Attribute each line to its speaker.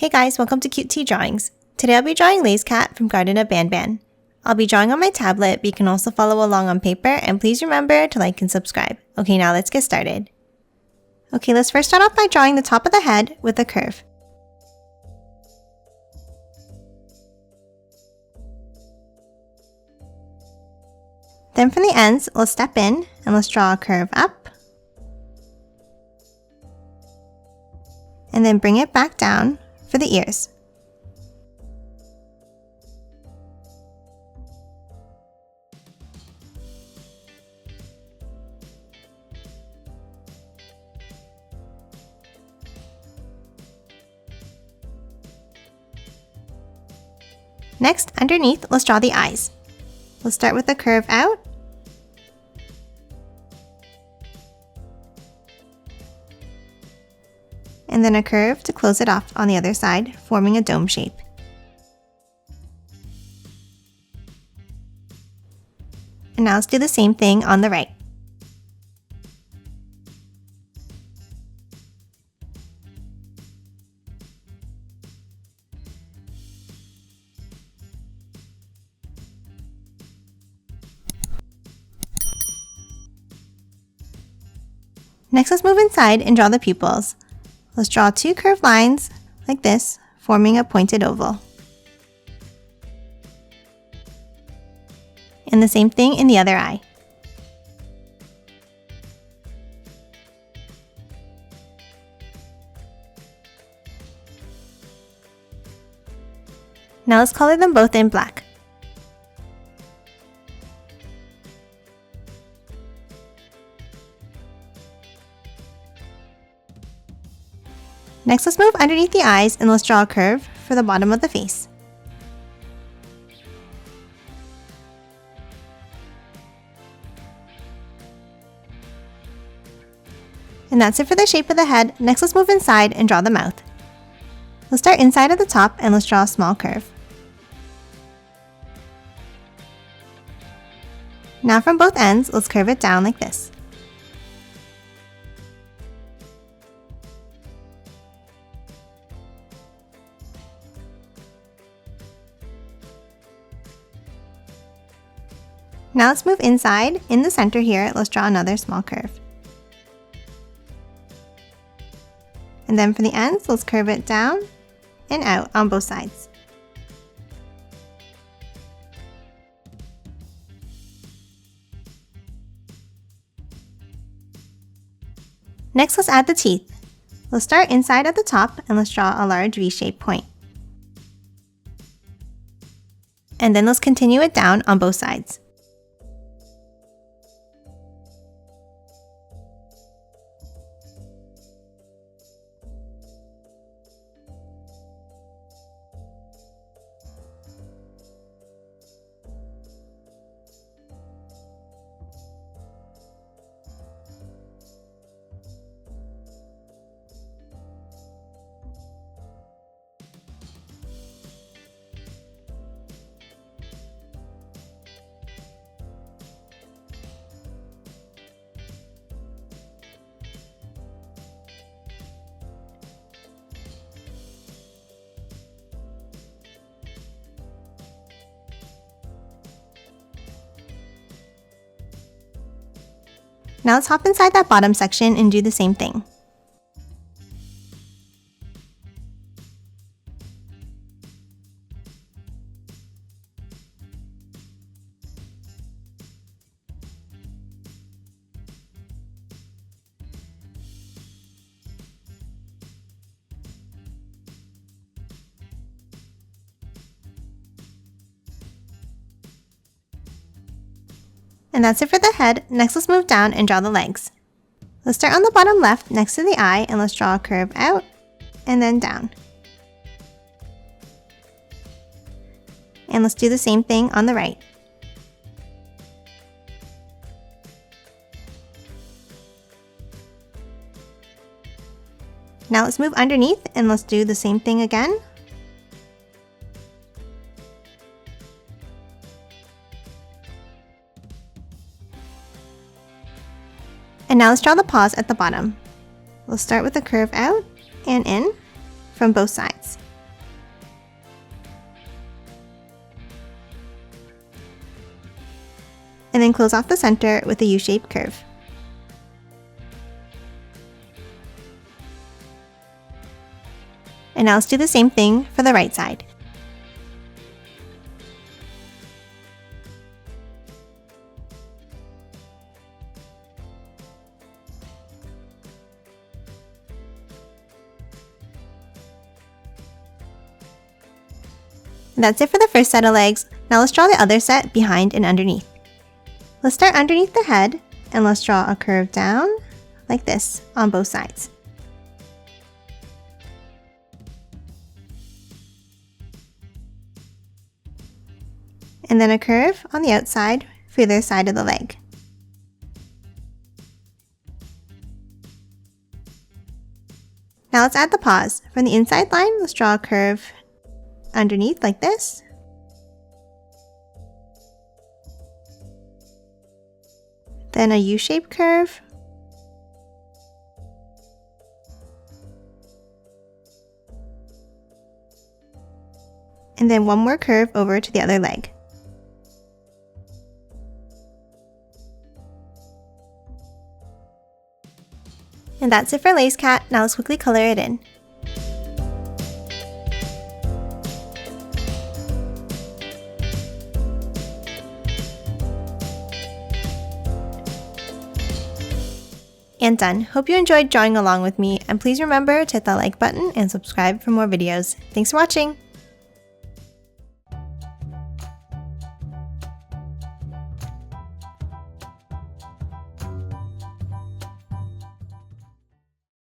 Speaker 1: Hey guys, welcome to Cute Tea Drawings. Today I'll be drawing Lazcat from Garten of Banban. I'll be drawing on my tablet, but you can also follow along on paper, and please remember to like and subscribe. Okay, now let's get started. Okay, let's first start off by drawing the top of the head with a curve. Then from the ends, let's step in and let's draw a curve up. And then bring it back down for the ears. Next, underneath, let's draw the eyes. Let's start with the curve out. And then a curve to close it off on the other side, forming a dome shape. And now let's do the same thing on the right. Next, let's move inside and draw the pupils. Let's draw two curved lines like this, forming a pointed oval. And the same thing in the other eye. Now let's color them both in black. Next, let's move underneath the eyes and let's draw a curve for the bottom of the face. And that's it for the shape of the head. Next, let's move inside and draw the mouth. Let's start inside at the top and let's draw a small curve. Now from both ends, let's curve it down like this. Now let's move inside. In the center here, let's draw another small curve. And then for the ends, let's curve it down and out on both sides. Next, let's add the teeth. Let's start inside at the top and let's draw a large V-shaped point. And then let's continue it down on both sides. Now let's hop inside that bottom section and do the same thing. And that's it for the head. Next, let's move down and draw the legs. Let's start on the bottom left next to the eye and let's draw a curve out and then down. And let's do the same thing on the right. Now let's move underneath and let's do the same thing again. And now let's draw the paws at the bottom. We'll start with a curve out and in from both sides. and then close off the center with a U-shaped curve. And now let's do the same thing for the right side. And that's it for the first set of legs. Now let's draw the other set behind and underneath. Let's start underneath the head and let's draw a curve down like this on both sides. And then a curve on the outside for either side of the leg. Now let's add the paws. From the inside line, let's draw a curve underneath like this. Then a U-shaped curve. And then one more curve over to the other leg. And that's it for Lazcat. Now let's quickly color it in. And done. Hope you enjoyed drawing along with me, and please remember to hit that like button and subscribe for more videos. Thanks for watching!